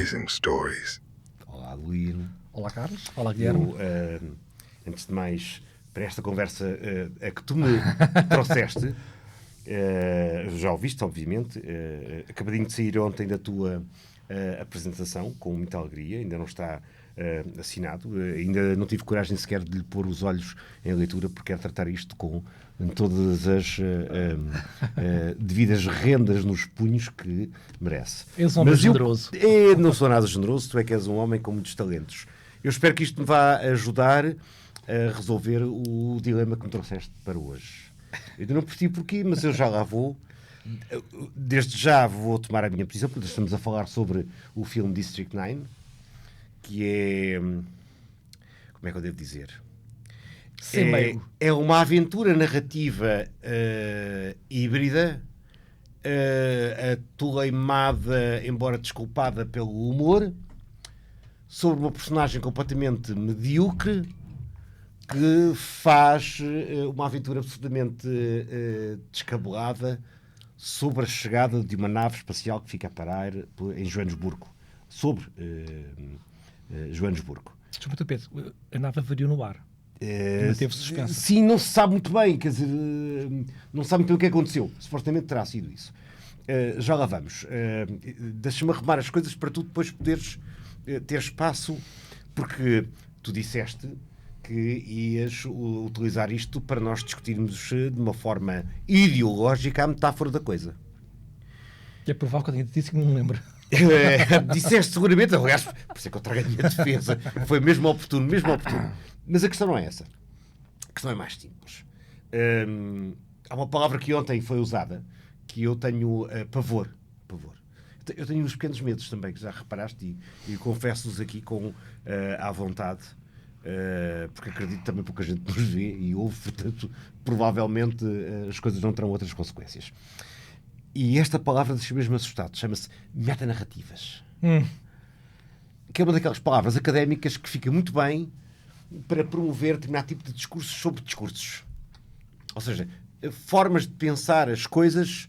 amazing stories. Olá, Luíno. Olá, Carlos. Olá, Guilherme. Antes de mais, para esta conversa a que tu me trouxeste, já ouviste, obviamente, acabadinho de sair ontem da tua apresentação, com muita alegria, ainda não está assinado, ainda não tive coragem sequer de lhe pôr os olhos em leitura, porque quero tratar isto com todas as devidas rendas nos punhos que merece. És um homem generoso. Eu não sou nada generoso, tu é que és um homem com muitos talentos. Eu espero que isto me vá ajudar a resolver o dilema que me trouxeste para hoje. Eu ainda não percebi porquê, mas eu já lá vou. Desde já vou tomar a minha posição, porque estamos a falar sobre o filme District 9, que é... Como é que eu devo dizer? É uma aventura narrativa híbrida, atoleimada, embora desculpada pelo humor, sobre uma personagem completamente medíocre que faz uma aventura absolutamente descabelada sobre a chegada de uma nave espacial que fica a parar em Joanesburgo. Sobre Joanesburgo. Desculpa, Pedro, a nave avariou no ar. Ainda teve suspensa. Sim, não se sabe muito bem, quer dizer, não se sabe muito bem o que aconteceu. Supostamente terá sido isso. Já lá vamos. Deixa-me arrumar as coisas para tu depois poderes ter espaço, porque tu disseste que ias utilizar isto para nós discutirmos de uma forma ideológica a metáfora da coisa. Que é provável que eu tenha dito isso que não me lembro. Disseste seguramente, aliás, por isso é que eu trago a minha defesa. Foi mesmo oportuno, mesmo oportuno. Mas a questão não é essa. A questão é mais simples. Há uma palavra que ontem foi usada que eu tenho pavor. Eu tenho uns pequenos medos também, que já reparaste, e confesso-os aqui à vontade, porque acredito também pouca gente nos vê e ouve, portanto, provavelmente as coisas não terão outras consequências. E esta palavra deixa mesmo assustado. Chama-se metanarrativas. Que é uma daquelas palavras académicas que fica muito bem para promover determinado tipo de discursos sobre discursos. Ou seja, formas de pensar as coisas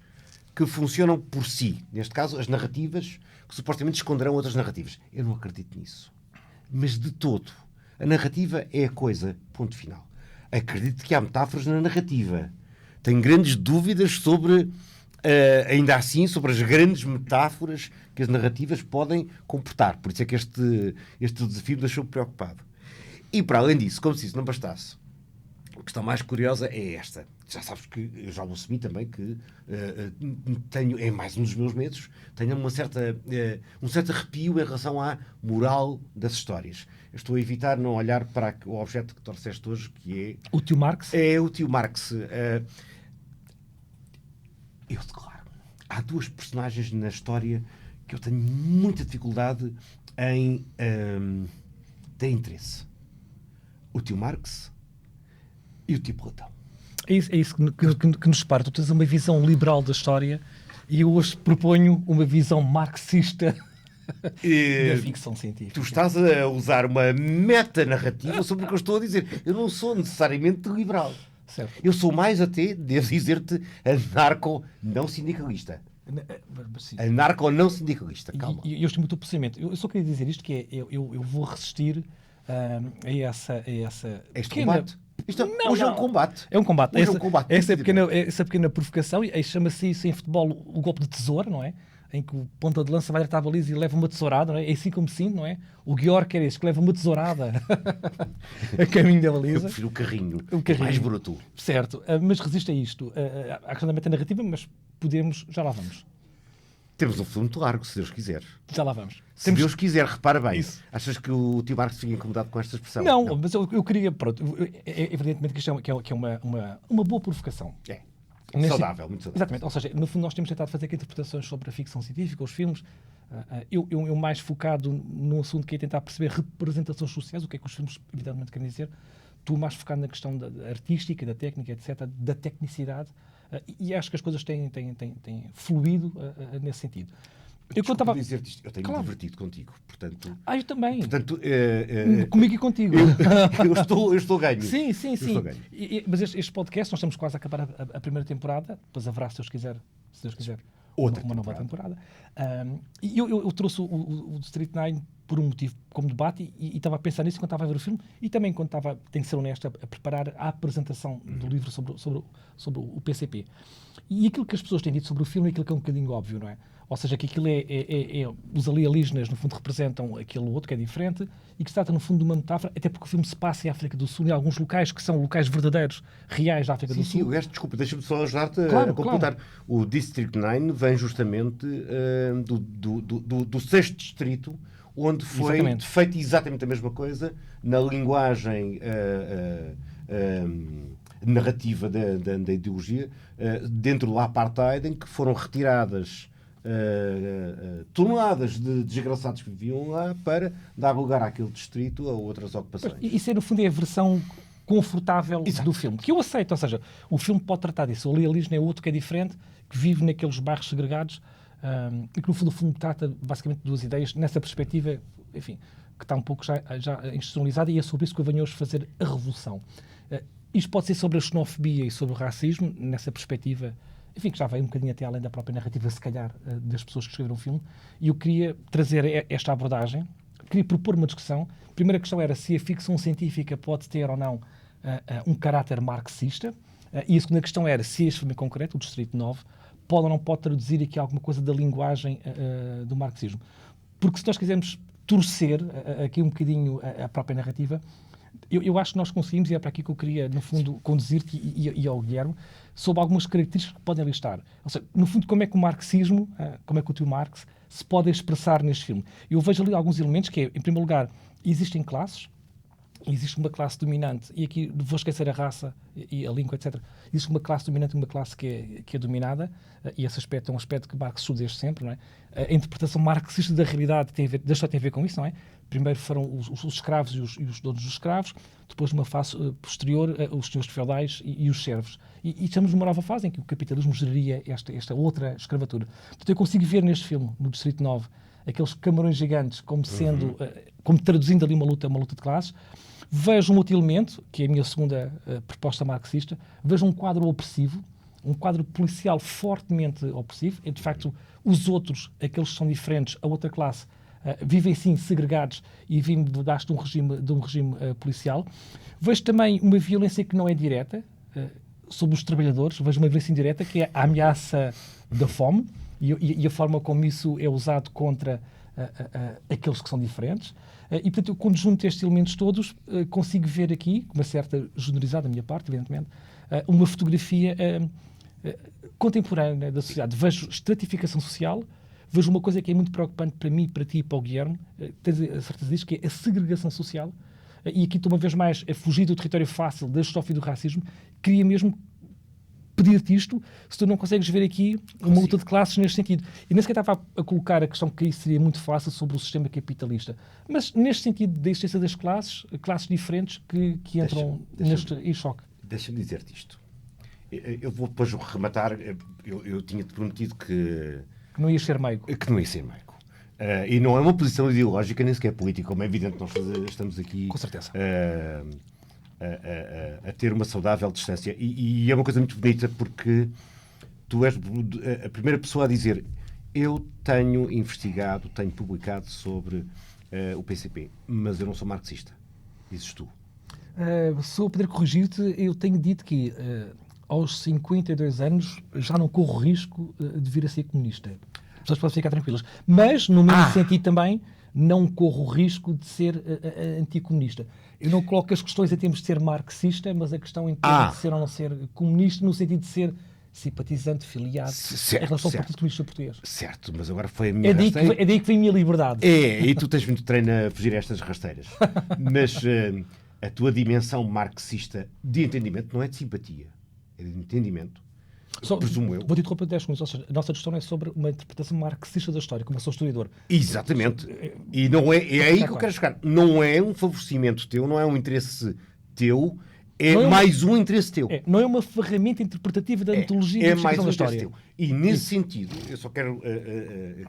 que funcionam por si. Neste caso, as narrativas que supostamente esconderão outras narrativas. Eu não acredito nisso. Mas de todo. A narrativa é a coisa. Ponto final. Acredito que há metáforas na narrativa. Tenho grandes dúvidas sobre... ainda assim, sobre as grandes metáforas que as narrativas podem comportar. Por isso é que este desafio me deixou preocupado. E, para além disso, como se isso não bastasse, a questão mais curiosa é esta. Já sabes que eu já vou assumir também que tenho, é mais um dos meus medos, tenho um certo arrepio em relação à moral das histórias. Eu estou a evitar não olhar para o objeto que trouxeste hoje, que é... O tio Marx? É o tio Marx. Eu declaro, há duas personagens na história que eu tenho muita dificuldade em ter interesse. O tio Marx e o tio Platão. É isso que nos separa. Tu tens uma visão liberal da história e eu hoje proponho uma visão marxista da ficção científica. Tu estás a usar uma metanarrativa sobre o que eu estou a dizer. Eu não sou necessariamente liberal. Certo. Eu sou mais até, devo dizer-te, anarco-não sindicalista. Anarco-não sindicalista, calma. E eu estou muito procedimento. Eu só queria dizer isto, que é, eu vou resistir a essa Este pequena... combate? Hoje é um combate. É um combate. Hoje é um combate. Essa pequena provocação, e chama-se isso em futebol o golpe de tesoura, não é? Em que o ponta de lança vai direto à baliza e leva uma tesourada, não é? É assim como sim, não é? O Georg é esse que leva uma tesourada a caminho da baliza. Eu prefiro o carrinho. Mais bruto. Certo, mas resiste a isto. À questão da metanarrativa, mas podemos... Já lá vamos. Temos um filme muito largo, se Deus quiser. Já lá vamos. Se Deus quiser, repara bem. Isso. Achas que o tio Marcos fica incomodado com esta expressão? Não, mas eu queria... Pronto, evidentemente que isto é uma boa provocação. É. Muito saudável. Exatamente. Ou seja, no fundo nós temos tentado fazer aqui interpretações sobre a ficção científica, os filmes. Eu mais focado num assunto que é tentar perceber representações sociais, o que é que os filmes evidentemente querem dizer. Tu mais focado na questão da artística, da técnica, etc., da tecnicidade. E acho que as coisas têm fluído nesse sentido. Eu dizer-te isto, eu tenho me divertido contigo, portanto... eu também. Portanto, comigo e contigo. Eu estou ganho. Sim. Estou ganho. Mas este podcast, nós estamos quase a acabar a primeira temporada, depois haverá, se Deus quiser, uma nova temporada. E eu trouxe o District 9 por um motivo, como debate, e estava a pensar nisso quando estava a ver o filme, e também quando estava, tenho que ser honesto, a preparar a apresentação do livro sobre o PCP. E aquilo que as pessoas têm dito sobre o filme é aquilo que é um bocadinho óbvio, não é? Ou seja, que aquilo os alienígenas, no fundo, representam aquele outro que é diferente e que se trata, no fundo, de uma metáfora, até porque o filme se passa em África do Sul, em alguns locais que são locais verdadeiros, reais da África do Sul. Sim, desculpa, deixa-me só ajudar-te a completar. Claro. O District 9 vem justamente do 6º distrito, onde foi feita exatamente a mesma coisa na linguagem narrativa da ideologia, dentro do apartheid, em que foram retiradas toneladas de desgraçados que viviam lá para dar lugar àquele distrito a outras ocupações. Isso, no fundo, é a versão confortável do filme, que eu aceito. Ou seja, o filme pode tratar disso. O alienígena é outro que é diferente, que vive naqueles bairros segregados, e que, no fundo, o filme trata basicamente de duas ideias, nessa perspectiva, enfim, que está um pouco já institucionalizada, e é sobre isso que eu venho hoje fazer a revolução. Isto pode ser sobre a xenofobia e sobre o racismo, nessa perspectiva, enfim, que já veio um bocadinho até além da própria narrativa, se calhar, das pessoas que escreveram o filme, e eu queria trazer esta abordagem, queria propor uma discussão. A primeira questão era se a ficção científica pode ter ou não um caráter marxista, e a segunda questão era se este filme em concreto, o Distrito 9, pode ou não pode traduzir aqui alguma coisa da linguagem do marxismo. Porque se nós quisermos torcer aqui um bocadinho a própria narrativa, eu acho que nós conseguimos, e é para aqui que eu queria, no fundo, conduzir-te e ao Guilherme, sobre algumas características que podem ali estar. Ou seja, no fundo, como é que o marxismo, como é que o tio Marx, se pode expressar neste filme. Eu vejo ali alguns elementos que é, em primeiro lugar, existem classes, existe uma classe dominante, e aqui vou esquecer a raça e a língua, etc. Existe uma classe dominante e uma classe que é dominada, e esse aspecto é um aspecto que Marx estuda desde sempre, não é? A interpretação marxista da realidade da história tem a ver com isso, não é? Primeiro foram os escravos e os donos dos escravos, depois, numa fase posterior, os senhores feudais e os servos. E estamos numa nova fase em que o capitalismo geraria esta outra escravatura. Portanto, eu consigo ver neste filme, no Distrito 9, aqueles camarões gigantes como sendo, como traduzindo ali uma luta de classes. Vejo um outro elemento, que é a minha segunda proposta marxista, vejo um quadro opressivo, um quadro policial fortemente opressivo. E, de facto, os outros, aqueles que são diferentes, a outra classe, vivem sim segregados e vivem debaixo de um regime policial. Vejo também uma violência que não é direta sobre os trabalhadores, vejo uma violência indireta, que é a ameaça da fome e a forma como isso é usado contra aqueles que são diferentes. E, portanto, eu, quando junto estes elementos todos, consigo ver aqui, com uma certa generosidade da minha parte, evidentemente, uma fotografia contemporânea da sociedade. Vejo estratificação social, vejo uma coisa que é muito preocupante para mim, para ti e para o Guilherme, tens a certeza disso, que é a segregação social. E aqui estou uma vez mais a fugir do território fácil da xenofobia e do racismo. Queria mesmo pedir-te isto, se tu não consegues ver aqui uma luta de classes neste sentido. E nem sequer estava a colocar a questão que isso seria muito fácil sobre o sistema capitalista. Mas neste sentido da existência das classes diferentes que entram neste choque. Deixa-me dizer-te isto. Eu vou depois rematar. Eu tinha-te prometido que não ias ser meigo. Que não ia ser meigo. E não é uma posição ideológica, nem sequer política, como é evidente, nós estamos aqui com certeza. A ter uma saudável distância. E é uma coisa muito bonita, porque tu és a primeira pessoa a dizer: eu tenho investigado, tenho publicado sobre o PCP, mas eu não sou marxista. Dizes tu. Se eu poder corrigir-te, eu tenho dito que aos 52 anos já não corro risco de vir a ser comunista. As pessoas podem ficar tranquilas. Mas, no mesmo sentido também, não corro o risco de ser anticomunista. Eu não coloco as questões em termos de ser marxista, mas a questão em termos de ser ou não ser comunista, no sentido de ser simpatizante, filiado, em relação ao Partido Comunista Português. Certo, mas agora foi a minha é daí que vem a minha liberdade. E tu tens muito treino a fugir a estas rasteiras. Mas a tua dimensão marxista de entendimento não é de simpatia, é de entendimento. Presumo eu. Vou-te interromper 10 segundos. Ou seja, a nossa discussão é sobre uma interpretação marxista da história, como eu sou historiador. Exatamente. E não é aí que eu quero chegar. Não é um favorecimento teu, não é um interesse teu, é mais um interesse teu. Não é uma ferramenta interpretativa da mitologia e da mais um da história. Teu. E nesse sentido, eu só quero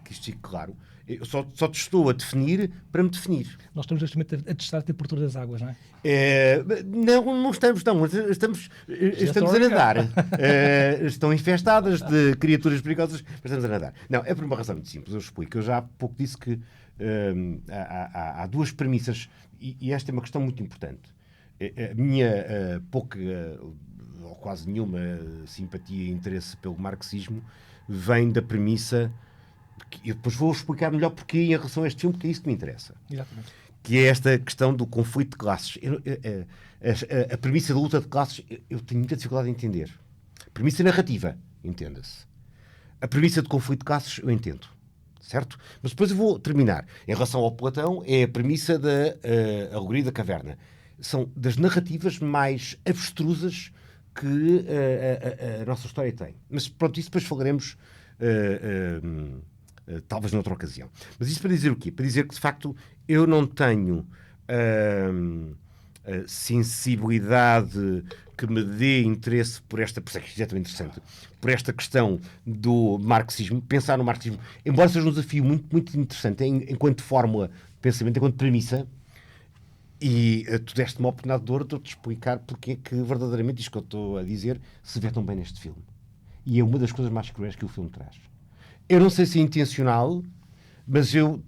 que isto fique claro, Eu só te estou a definir para me definir. Nós estamos justamente a testar a temperatura das águas, não é? Não estamos, estamos a nadar. Estão infestadas de criaturas perigosas, mas estamos a nadar. Não, é por uma razão muito simples, eu explico. Eu já há pouco disse que há duas premissas, e esta é uma questão muito importante. A minha pouca, ou quase nenhuma simpatia e interesse pelo marxismo vem da premissa, que eu depois vou explicar melhor porquê em relação a este filme, porque é isso que me interessa. Exatamente. Que é esta questão do conflito de classes. A premissa da luta de classes eu tenho muita dificuldade em entender. A premissa narrativa, entenda-se. A premissa de conflito de classes eu entendo. Certo? Mas depois eu vou terminar. Em relação ao Platão, é a premissa da alegoria da caverna. São das narrativas mais abstrusas que a nossa história tem. Mas pronto, isso depois falaremos talvez noutra ocasião. Mas isso para dizer o quê? Para dizer que, de facto, eu não tenho sensibilidade que me dê interesse por esta... Por isso é que é tão interessante. Por esta questão do marxismo. Pensar no marxismo, embora seja um desafio muito, muito interessante enquanto fórmula de pensamento, enquanto premissa, e tu deste-me a oportunidade de ouro de eu te explicar porque é que verdadeiramente isto que eu estou a dizer se vê tão bem neste filme. E é uma das coisas mais cruéis que o filme traz. Eu não sei se é intencional, mas eu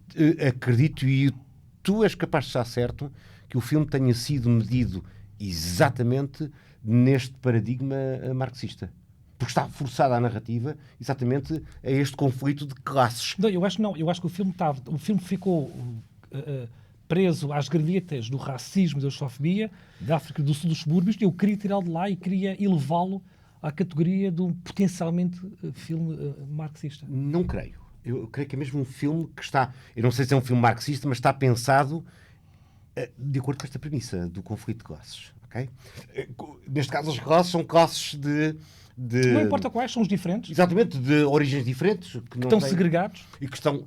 acredito, e tu és capaz de estar certo, que o filme tenha sido medido exatamente neste paradigma marxista. Porque está forçada a narrativa exatamente a este conflito de classes. Não, eu acho que o filme ficou preso às grevetas do racismo, da xenofobia, da África do Sul, dos subúrbios, e eu queria tirá-lo de lá e queria elevá-lo à categoria de um potencialmente filme marxista. Não creio. Eu creio que é mesmo um filme que está... Eu não sei se é um filme marxista, mas está pensado de acordo com esta premissa do conflito de classes. Okay? Neste caso, as classes são classes de... Não importa quais, são os diferentes. Exatamente, de origens diferentes. Que estão segregados. E que estão...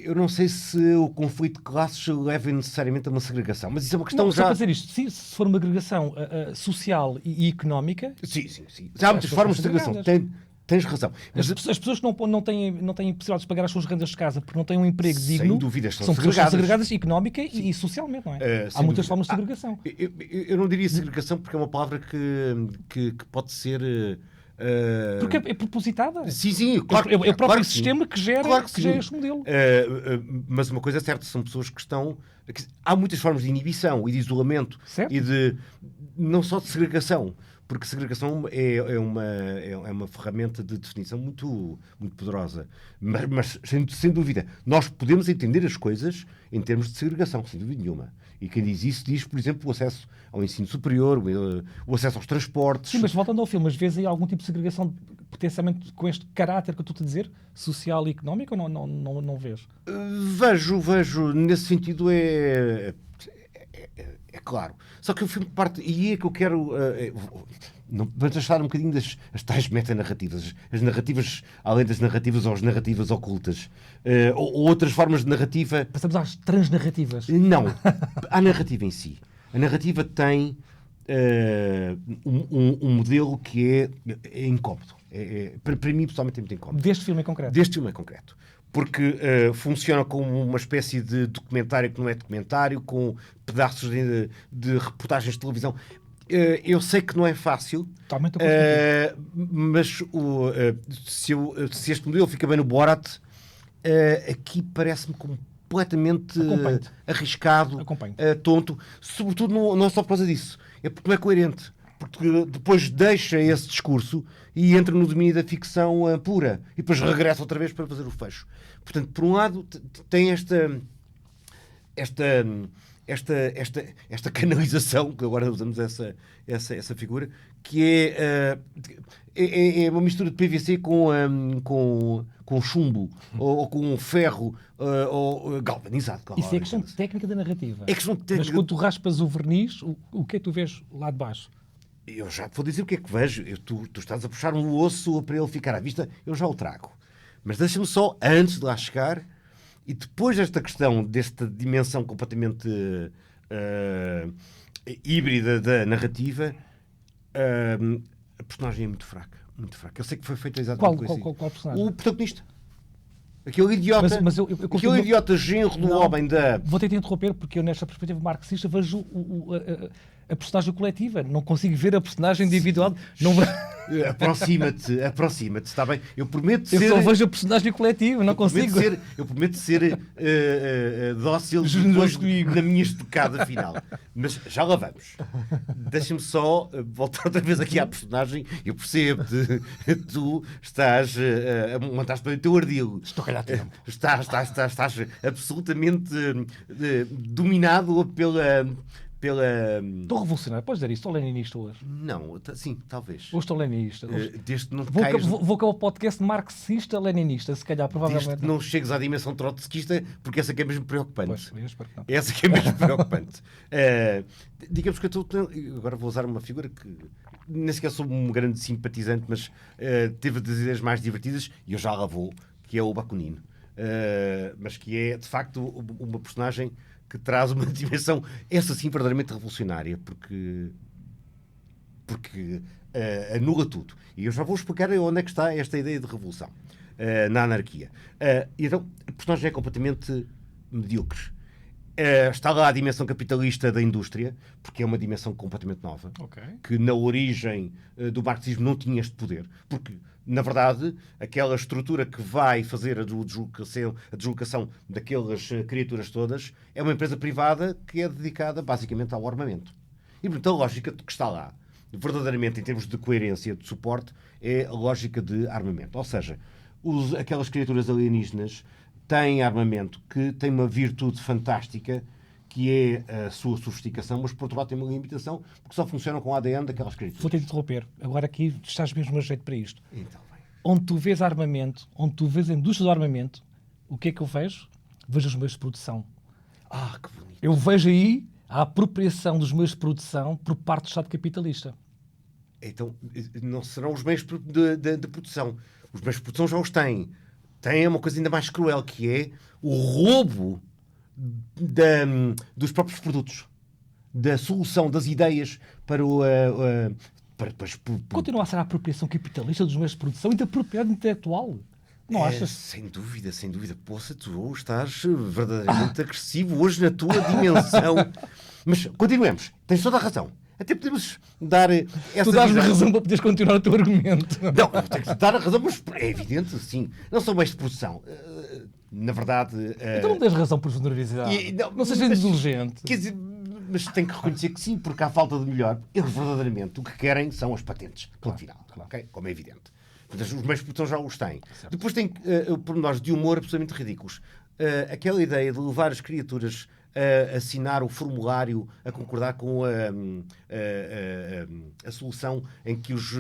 Eu não sei se o conflito de classes leva necessariamente a uma segregação, mas isso é uma questão não, já... Para dizer isto, se for uma agregação social e económica... Sim. Já há muitas formas de segregação. Tens razão. Mas as pessoas que não têm possibilidade de pagar as suas rendas de casa porque não têm um emprego digno... Sem dúvida, são pessoas segregadas económica e socialmente, não é? Há muitas formas de segregação. Eu não diria segregação porque é uma palavra que pode ser... Porque é propositada. Sim, claro. É o próprio claro sistema que gera este modelo. Mas uma coisa é certa, são pessoas que estão... Há muitas formas de inibição e de isolamento. Certo. E de... Não só de segregação, porque segregação é uma ferramenta de definição muito, muito poderosa. Mas sem dúvida, nós podemos entender as coisas em termos de segregação, sem dúvida nenhuma. E quem diz isso diz, por exemplo, o acesso ao ensino superior, o acesso aos transportes. Sim, mas voltando ao filme, às vezes há algum tipo de segregação potencialmente com este caráter que eu estou a dizer, social e económico, ou não vês? Vejo. Nesse sentido é claro. Só que o filme parte... E é que eu quero... vamos deixar um bocadinho as tais metanarrativas. As narrativas, além das narrativas, ou as narrativas ocultas. Ou outras formas de narrativa... Passamos às transnarrativas. Não. A narrativa em si. A narrativa tem um modelo que é incómodo. Para mim, pessoalmente, é muito incómodo. Deste filme em concreto? Deste filme em concreto. Porque funciona como uma espécie de documentário que não é documentário, com pedaços de reportagens de televisão. Eu sei que não é fácil, mas se este modelo fica bem no Borat, aqui parece-me completamente arriscado, tonto, sobretudo não só por causa disso, é porque não é coerente. Porque depois deixa esse discurso e entra no domínio da ficção pura. E depois regressa outra vez para fazer o fecho. Portanto, por um lado, tem esta canalização, que agora usamos essa figura, que é uma mistura de PVC com chumbo, ou com ferro, ou galvanizado. Isso é questão técnica da narrativa. É questão técnica. Mas quando tu raspas o verniz, o que é que tu vês lá de baixo? Eu já te vou dizer o que é que vejo. Tu estás a puxar um osso para ele ficar à vista, eu já o trago. Mas deixa-me só, antes de lá chegar, e depois desta questão, desta dimensão completamente híbrida da narrativa, a personagem é muito fraca. Muito fraca. Eu sei que foi feita exatamente Qual personagem? O protagonista. Aquele idiota, Mas eu confio aquele idiota genro do Não. homem da... Vou ter de interromper, porque eu, nesta perspectiva marxista, vejo a personagem coletiva. Não consigo ver a personagem individual. Não... Aproxima-te, está bem? Eu prometo Eu ser... só vejo a personagem coletiva, não consigo. Eu prometo ser dócil Generoso depois comigo. na minha estocada final. Mas já lá vamos. Deixa-me só voltar outra vez aqui à personagem. Eu percebo-te. Tu estás montaste bem o teu ardil. Estou a calhar tempo. Estás absolutamente dominado pela... Estou revolucionário. Podes dizer isso? Estou leninista hoje. Não, sim, talvez. Hoje estou leninista. Desde que não te Vou caias... com o podcast marxista-leninista, se calhar, Desde provavelmente. que não chegues à dimensão trotskista, porque essa que é mesmo preocupante. Pois, eu espero que não. Essa que é mesmo preocupante. Digamos que eu estou... Agora vou usar uma figura que nem sequer sou um grande simpatizante, mas teve das ideias mais divertidas, e eu já lá vou, que é o Bakunino. Mas que é, de facto, uma personagem que traz uma dimensão, essa sim, verdadeiramente revolucionária, porque anula tudo. E eu já vou explicar onde é que está esta ideia de revolução, na anarquia. Então, a personagem é completamente medíocre. Está lá a dimensão capitalista da indústria, porque é uma dimensão completamente nova, que na origem do marxismo não tinha este poder, porque, na verdade, aquela estrutura que vai fazer a deslocação daquelas criaturas todas é uma empresa privada que é dedicada basicamente ao armamento. E, portanto, a lógica que está lá, verdadeiramente em termos de coerência, de suporte, é a lógica de armamento. Ou seja, aquelas criaturas alienígenas têm armamento que tem uma virtude fantástica, que é a sua sofisticação, mas por outro lado tem uma limitação, porque só funcionam com o ADN daquelas criaturas. Vou ter de interromper. Agora aqui estás mesmo a jeito para isto. Então, bem. Onde tu vês armamento, onde tu vês a indústria do armamento, o que é que eu vejo? Vejo os meios de produção. Que bonito. Eu vejo aí a apropriação dos meios de produção por parte do Estado capitalista. Então, não serão os meios de produção. Os meios de produção já os têm. Tem uma coisa ainda mais cruel, que é o roubo dos próprios produtos, da solução, das ideias para o... Continua a ser a apropriação capitalista dos meios de produção e da propriedade intelectual. Não achas? Sem dúvida, sem dúvida. Poxa, tu estás verdadeiramente agressivo hoje na tua dimensão. Mas continuemos. Tens toda a razão. Até podemos dar essa... Tu dás-me razão para poderes continuar o teu argumento. Não, tenho que dar a razão, mas é evidente, sim. Não são meios de produção. Na verdade... Então não tens razão por generosidade. Não sejas indulgente. Quer dizer, mas tenho que reconhecer que sim, porque há falta de melhor. Eles verdadeiramente o que querem são as patentes. Ponto final. Okay? Como é evidente. Portanto, os meios de produção já os têm. Certo. Depois tem pormenores de humor absolutamente ridículos. Aquela ideia de levar as criaturas a assinar o formulário, a concordar com a solução em que os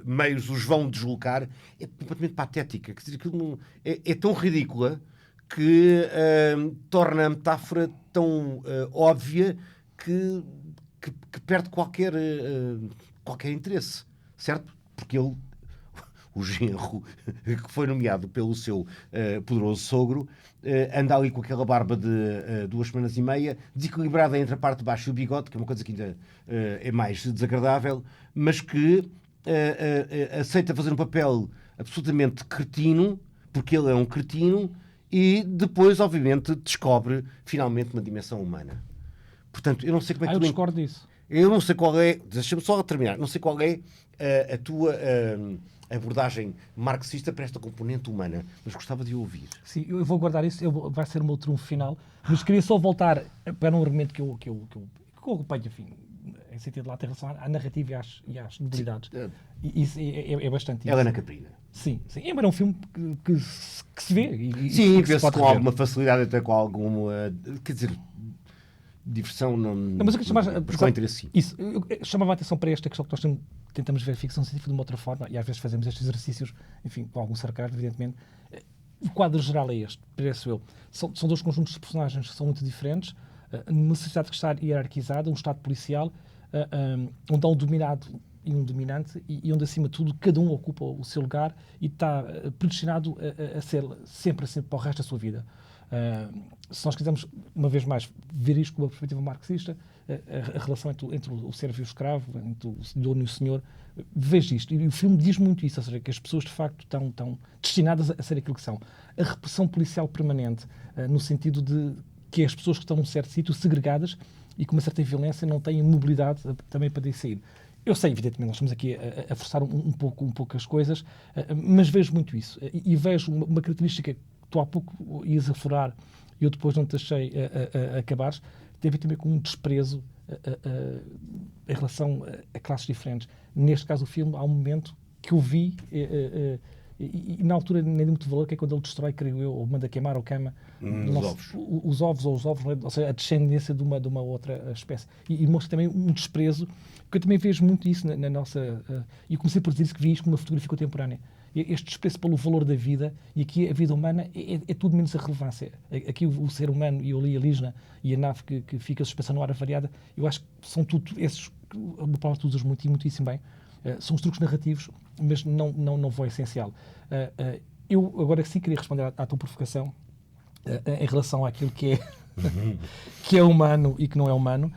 meios os vão deslocar, é completamente patética. Quer dizer, aquilo é tão ridícula que torna a metáfora tão óbvia que perde qualquer interesse, certo? Porque ele, o genro que foi nomeado pelo seu poderoso sogro, anda ali com aquela barba de 2 semanas e meia, desequilibrada entre a parte de baixo e o bigode, que é uma coisa que ainda é mais desagradável, mas que aceita fazer um papel absolutamente cretino, porque ele é um cretino, e depois, obviamente, descobre finalmente uma dimensão humana. Portanto, eu não sei como é que eu discordo disso. Eu não sei qual é, deixa-me só terminar, não sei qual é a tua abordagem marxista para esta componente humana, mas gostava de ouvir. Sim, eu vou guardar isso, vai ser o meu trunfo final, mas queria só voltar para um argumento que eu acompanho, enfim, em sentido lá, tem relação à narrativa e às nobilidades. E isso é bastante isso. Helena Caprina. Sim. Embora é um filme que se vê. Sim, vê-se com alguma facilidade, até com alguma... Quer dizer... diversão não mas com interesse, sim. Isso, eu chamava a atenção para esta questão que nós tentamos ver ficção científica de uma outra forma e às vezes fazemos estes exercícios, enfim, com algum sarcasmo, evidentemente. O quadro geral é este, parece eu. São dois conjuntos de personagens que são muito diferentes, numa sociedade que está hierarquizada, um Estado policial, onde há um dominado e um dominante e onde, acima de tudo, cada um ocupa o seu lugar e está predestinado a ser sempre para o resto da sua vida. Se nós quisermos, uma vez mais, ver isto com uma perspectiva marxista, a relação entre o servo e o escravo, entre o dono e o senhor. Vejo isto, e o filme diz muito isso, ou seja, que as pessoas de facto estão destinadas a ser aquilo que são. A repressão policial permanente, no sentido de que as pessoas que estão num certo sítio, segregadas e com uma certa violência, não têm mobilidade também para daí sair. Eu sei, evidentemente, nós estamos aqui a forçar um pouco as coisas, mas vejo muito isso. E vejo uma característica que tu há pouco ias aflorar e eu depois não te deixei acabares, tem a ver também com um desprezo em relação a classes diferentes. Neste caso, o filme, há um momento que eu vi, e na altura nem dei muito valor, que é quando ele destrói, creio eu, ou manda queimar ou queima os ovos, ou seja, a descendência de uma outra espécie. E mostra também um desprezo, porque eu também vejo muito isso na nossa... e comecei por dizer isso, que vi isto numa fotografia contemporânea. Este desprezo pelo valor da vida, e aqui a vida humana é tudo menos a relevância. Aqui o ser humano, e eu li a Lisna e a nave que fica suspensa no ar avariada, eu acho que são tudo esses, uma palavra que tu usas muito e muitíssimo bem, são os truques narrativos, mas não vou ao essencial. Eu agora sim queria responder à tua provocação em relação àquilo que é, que é humano e que não é humano.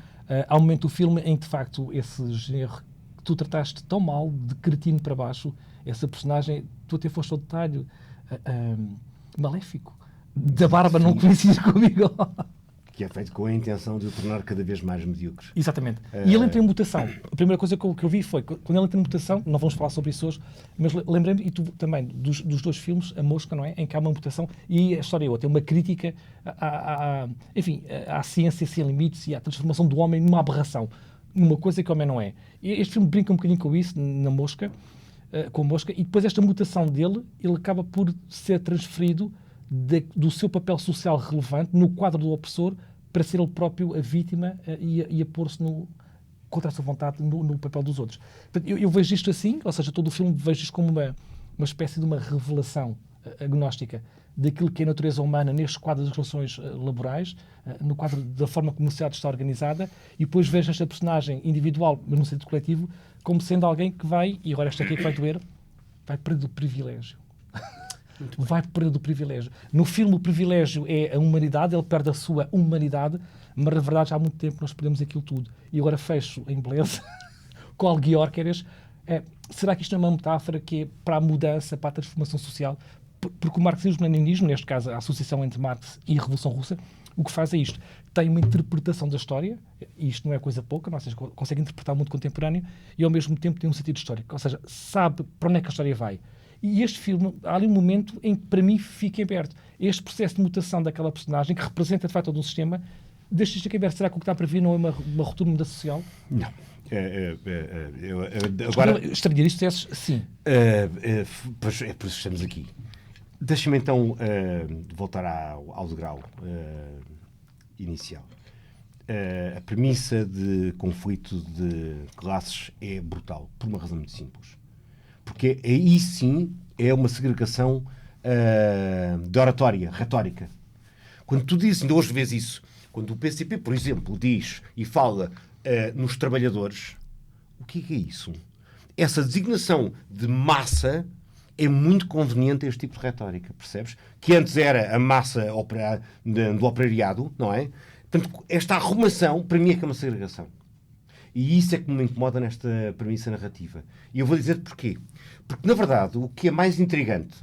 Há um momento do filme em que, de facto, esse género que tu trataste tão mal, de cretino para baixo, essa personagem, tu até foste ao detalhe maléfico. Da barba não coincides comigo. Que é feito com a intenção de o tornar cada vez mais medíocre. Exatamente. E ele entra em mutação. A primeira coisa que eu vi foi, quando ele entra em mutação, não vamos falar sobre isso hoje, mas lembrei-me, e tu também, dos dois filmes, A Mosca, não é? Em que há uma mutação, e a história é outra. É uma crítica enfim, à ciência sem limites e à transformação do homem numa aberração. Numa coisa que o homem não é. E este filme brinca um bocadinho com isso, na Mosca, com a Mosca, e depois esta mutação dele, ele acaba por ser transferido do seu papel social relevante no quadro do opressor para ser ele próprio a vítima e a pôr-se contra a sua vontade no papel dos outros. Portanto, eu vejo isto assim, ou seja, todo o filme vejo isto como uma espécie de uma revelação agnóstica daquilo que é a natureza humana neste quadro das relações laborais, no quadro da forma como a sociedade está organizada, e depois vejo esta personagem individual, mas no sentido coletivo, como sendo alguém que vai, e agora esta aqui é que vai doer, vai perder o privilégio. Vai perder o privilégio. No filme, o privilégio é a humanidade, ele perde a sua humanidade, mas na verdade já há muito tempo nós perdemos aquilo tudo. E agora fecho em beleza com Alguiórqueres. Será que isto é uma metáfora que é para a mudança, para a transformação social? Porque o marxismo-leninismo, neste caso a associação entre Marx e a Revolução Russa, o que faz é isto. Tem uma interpretação da história, e isto não é coisa pouca, ou seja, consegue interpretar o mundo contemporâneo, e ao mesmo tempo tem um sentido histórico, ou seja, sabe para onde é que a história vai. E este filme, há ali um momento em que, para mim, fica aberto. Este processo de mutação daquela personagem, que representa, de facto, todo um sistema, deixa isto aqui aberto. Será que o que está para vir não é uma ruptura da social? Não. Agora... Estranharia isto dissesses sim. Pois é por isso que estamos aqui. Deixa-me, então, voltar ao degrau inicial. A premissa de conflito de classes é brutal, por uma razão muito simples. Porque aí sim é uma segregação de oratória, retórica. Quando tu dizes, ainda hoje vês isso, quando o PCP, por exemplo, diz e fala nos trabalhadores, o que é isso? Essa designação de massa é muito conveniente a este tipo de retórica, percebes? Que antes era a massa do operariado, não é? Portanto, esta arrumação, para mim, é que é uma segregação. E isso é que me incomoda nesta premissa narrativa. E eu vou dizer porquê. Porque, na verdade, o que é mais intrigante,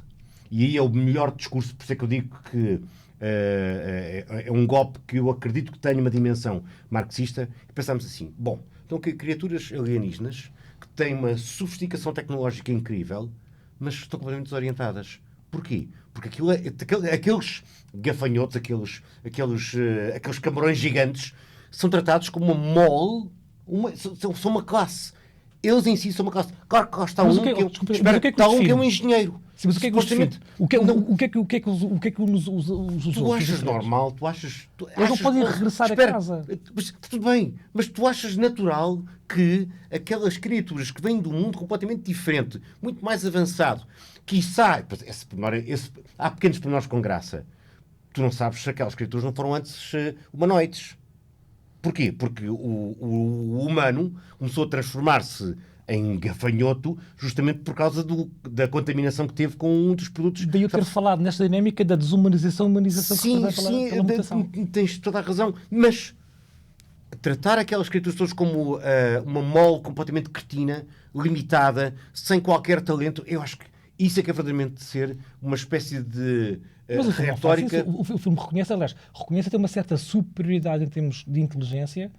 e aí é o melhor discurso, por isso é que eu digo que é um golpe que eu acredito que tenha uma dimensão marxista, e pensamos assim, bom, então que criaturas alienígenas que têm uma sofisticação tecnológica incrível, mas estão completamente desorientadas. Porquê? Porque aqueles gafanhotos, aqueles camarões gigantes, são tratados como uma mole, são uma classe. Eles em si são uma classe. Claro que está um que é um engenheiro. Sim, mas o que é que o que é que os outros... Tu achas normal? Tu achas... Eles não podem regressar a casa. Mas, tudo bem, mas tu achas natural que aquelas criaturas que vêm de um mundo completamente diferente, muito mais avançado, quiçá... Há pequenos pormenores com graça. Tu não sabes se aquelas criaturas não foram antes humanoides. Porquê? Porque o humano começou a transformar-se em gafanhoto justamente por causa da contaminação que teve com um dos produtos... Daí eu ter falado nesta dinâmica da desumanização e humanização que se pela mutação. Tens toda a razão. Mas tratar aquelas criaturas todas como uma mole completamente cretina, limitada, sem qualquer talento, eu acho que isso é que é verdadeiramente ser uma espécie de Mas o filme não faz retórica. isso. O filme reconhece, aliás, reconhece ter uma certa superioridade em termos de inteligência.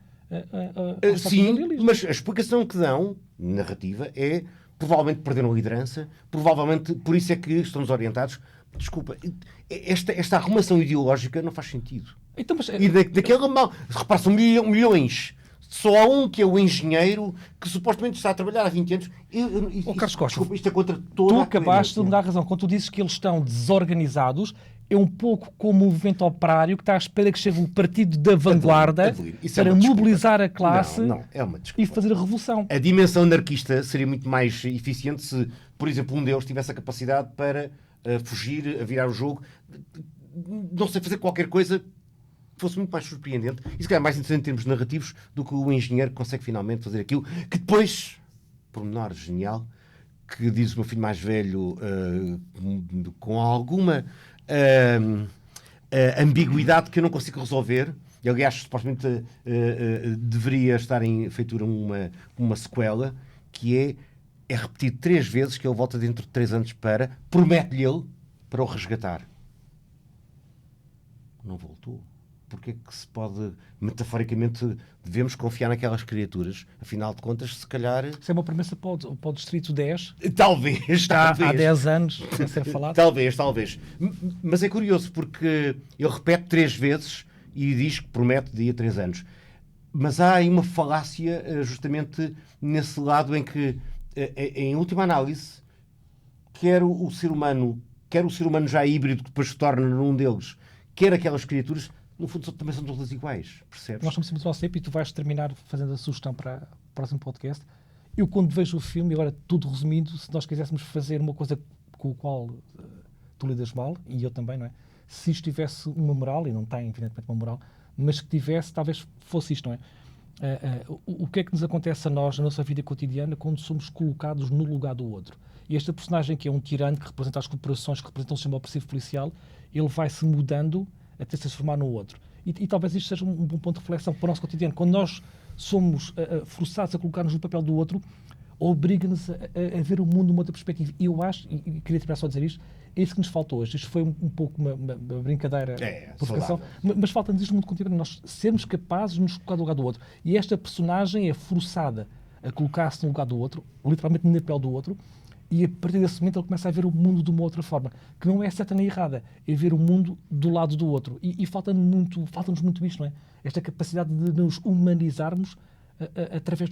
Aos Sim, papéis mas a explicação que dão, narrativa, é provavelmente perderam a liderança, provavelmente por isso é que estão desorientados. Desculpa, esta arrumação ideológica não faz sentido. Então, mas, E daquela mal. Repara, são milhões. Só há um que é o engenheiro que supostamente está a trabalhar há 20 anos. Carlos Costa, Desculpa, isto é contra toda tu a acabaste de me coerência. dar razão. Quando tu dizes que eles estão desorganizados, é um pouco como o movimento operário que está à espera que chegue o partido da vanguarda Isso é para uma desculpa. mobilizar a classe Não, é uma desculpa. e fazer a revolução. A dimensão anarquista seria muito mais eficiente se, por exemplo, um deles tivesse a capacidade para fugir, a virar o jogo, não sei, fazer qualquer coisa que fosse muito mais surpreendente e se calhar mais interessante em termos narrativos do que o engenheiro que consegue finalmente fazer aquilo que depois, pormenor genial, que diz o meu filho mais velho com alguma ambiguidade que eu não consigo resolver. E, aliás, supostamente deveria estar em feitura uma sequela, que é repetido 3 vezes que ele volta dentro de 3 anos promete-lhe ele para o resgatar. Não voltou. Porque é que se pode, metaforicamente, devemos confiar naquelas criaturas? Afinal de contas, se calhar... Isso é uma premissa para o Distrito 10. Talvez. Está há 10 anos sem ser falado. Talvez. Mas é curioso, porque ele repete 3 vezes e diz que promete de 3 anos. Mas há aí uma falácia justamente nesse lado em que, em última análise, quer o ser humano já híbrido, que depois se torna num deles, quer aquelas criaturas, no fundo também são todas iguais, percebes? Nós estamos sempre do nosso tempo e tu vais terminar fazendo a sugestão para o próximo podcast. Eu, quando vejo o filme, e agora tudo resumindo, se nós quiséssemos fazer uma coisa com a qual tu lidas mal, e eu também, não é? Se isto tivesse uma moral, e não tem, evidentemente, uma moral, mas que tivesse, talvez fosse isto, não é? O que é que nos acontece a nós, na nossa vida cotidiana, quando somos colocados no lugar do outro? E esta personagem, que é um tirano, que representa as corporações, que representa o sistema opressivo policial, ele vai-se mudando até se transformar no outro. E talvez isto seja um bom ponto de reflexão para o nosso cotidiano. Quando nós somos forçados a colocar-nos no papel do outro, obriga-nos a ver o mundo de uma outra perspectiva. E eu acho, e queria terminar só a dizer isto, é isso que nos faltou hoje. Isto foi um pouco uma brincadeira, provocação, mas falta-nos isto no mundo contemporâneo, nós sermos capazes de nos colocar no lugar do outro. E esta personagem é forçada a colocar-se no lugar do outro, literalmente na pele do outro, e a partir desse momento ele começa a ver o mundo de uma outra forma, que não é certa nem errada, é ver o mundo do lado do outro. E falta-nos muito isto, não é? Esta capacidade de nos humanizarmos através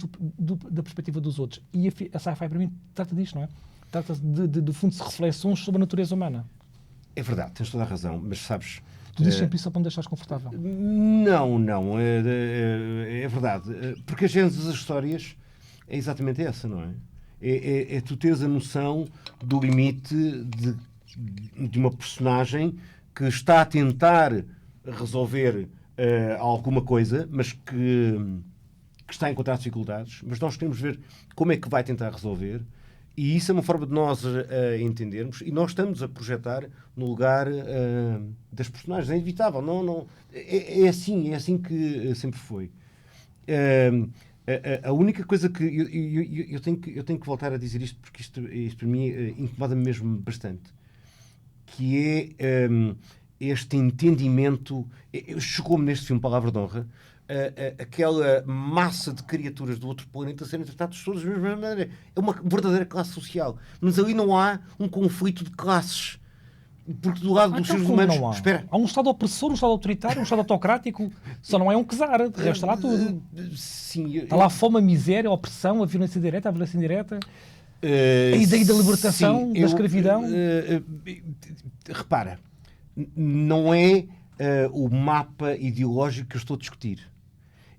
da perspectiva dos outros. E a sci-fi, para mim, trata disto, não é? Trata-se, de fundo, de reflexões sobre a natureza humana. É verdade, tens toda a razão, mas sabes... Tu dizes sempre isso só para me deixares confortável. Não, é verdade. Porque a gênese das histórias é exatamente essa, não é? É tu teres a noção do limite de uma personagem que está a tentar resolver alguma coisa, mas que está a encontrar dificuldades, mas nós queremos ver como é que vai tentar resolver, e isso é uma forma de nós entendermos, e nós estamos a projetar no lugar das personagens. É inevitável, é assim que sempre foi. A única coisa que eu tenho que voltar a dizer isto, porque isto para mim incomoda-me mesmo bastante, que é este entendimento. Chegou-me neste filme, Palavra de Honra, aquela massa de criaturas do outro planeta serem tratadas todas da mesma maneira. É uma verdadeira classe social, mas ali não há um conflito de classes. Porque do lado dos seres humanos... Não há? Espera. Há um Estado opressor, um Estado autoritário, um Estado autocrático. Só não é um czar, de resto está lá tudo. Sim, está lá a fome, a miséria, a opressão, a violência direta, a violência indireta. A ideia da libertação, da escravidão. Repara, não é o mapa ideológico que eu estou a discutir.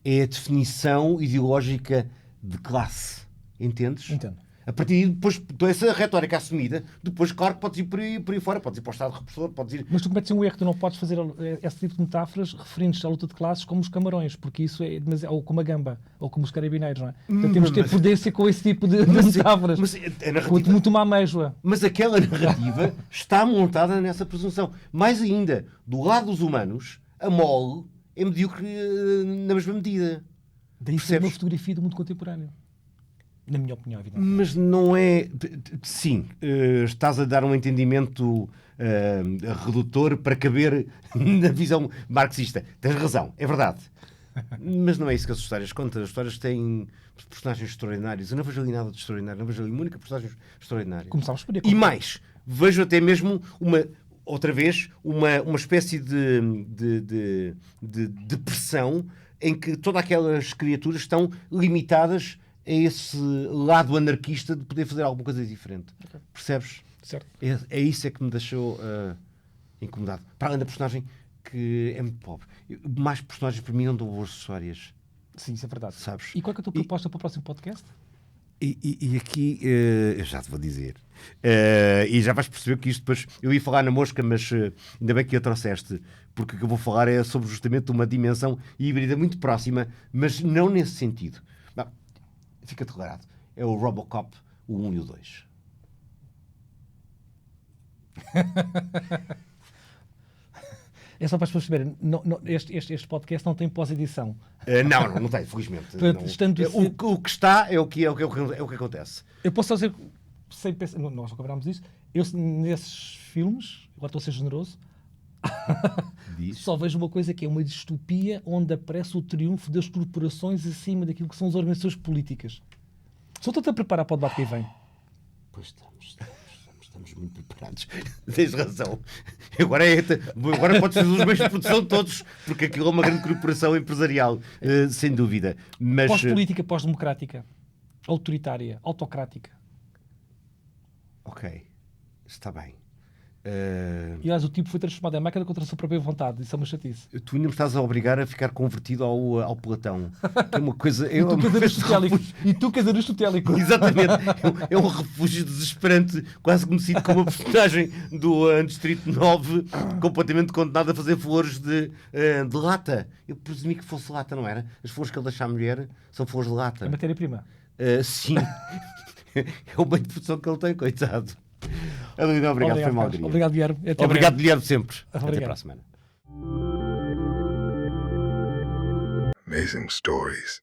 É a definição ideológica de classe. Entendes? Entendo. A partir de depois, toda essa retórica assumida, depois, claro, que podes ir por aí fora, podes ir para o Estado repressor, podes ir... Mas tu cometes um erro, tu não podes fazer esse tipo de metáforas referindo-te à luta de classes como os camarões, porque isso é ou como a gamba, ou como os carabineiros, não é? Então temos de ter prudência com esse tipo de metáforas. Mas a narrativa, muito uma amêijoa. Mas aquela narrativa está montada nessa presunção. Mais ainda, do lado dos humanos, a mole é medíocre na mesma medida. Daí ser uma fotografia do mundo contemporâneo. Na minha opinião, evidentemente. Mas não é... Sim, estás a dar um entendimento redutor para caber na visão marxista. Tens razão, é verdade. Mas não é isso que as histórias contam. As histórias têm personagens extraordinários. Eu não vejo ali nada de extraordinário. Não vejo ali uma única personagem extraordinária. Começámos por aí. E mais, vejo até mesmo outra vez, uma espécie de pressão em que todas aquelas criaturas estão limitadas a esse lado anarquista de poder fazer alguma coisa diferente. Okay. Percebes? Certo. É isso que me deixou incomodado. Para além da personagem que é muito pobre. Mais personagens para mim não dão boas histórias. Sim, isso é verdade. Sabes? E qual é a tua proposta para o próximo podcast? E aqui, eu já te vou dizer. E já vais perceber que isto depois... Eu ia falar na mosca, mas ainda bem que a trouxeste. Porque o que eu vou falar é sobre justamente uma dimensão híbrida muito próxima, mas não nesse sentido. Não, fica declarado. É o Robocop, o 1 e o 2. É só para as pessoas saberem, este podcast não tem pós-edição. Não tem, felizmente. O que está é o que acontece. Eu posso só dizer, sem pensar, nós não cobrámos isso, eu nesses filmes, agora estou a ser generoso, só vejo uma coisa que é uma distopia onde aparece o triunfo das corporações acima daquilo que são as organizações políticas. Só estou-te a preparar para o debate que aí vem. Pois estamos muito preparados. Tens razão. Agora podes fazer os meios de produção todos, porque aquilo é uma grande corporação empresarial, sem dúvida. Mas... Pós-política, pós-democrática, autoritária, autocrática. Ok, está bem. E aliás, o tipo foi transformado em máquina contra a sua própria vontade. Isso é uma chatice. Tu ainda me estás a obrigar a ficar convertido ao Platão. Que é uma coisa... E tu que és aristotélico. Exatamente. É um refúgio desesperante, quase conhecido como a personagem do Distrito 9, completamente condenado a fazer flores de lata. Eu presumi que fosse lata, não era? As flores que ele deixa à mulher são flores de lata. É matéria-prima. Sim. É o meio de produção que ele tem, coitado. Adelino, obrigado, foi mal. Obrigado, Guilherme. Obrigado, Guilherme, sempre. Obrigado. Até para a semana. Amazing stories.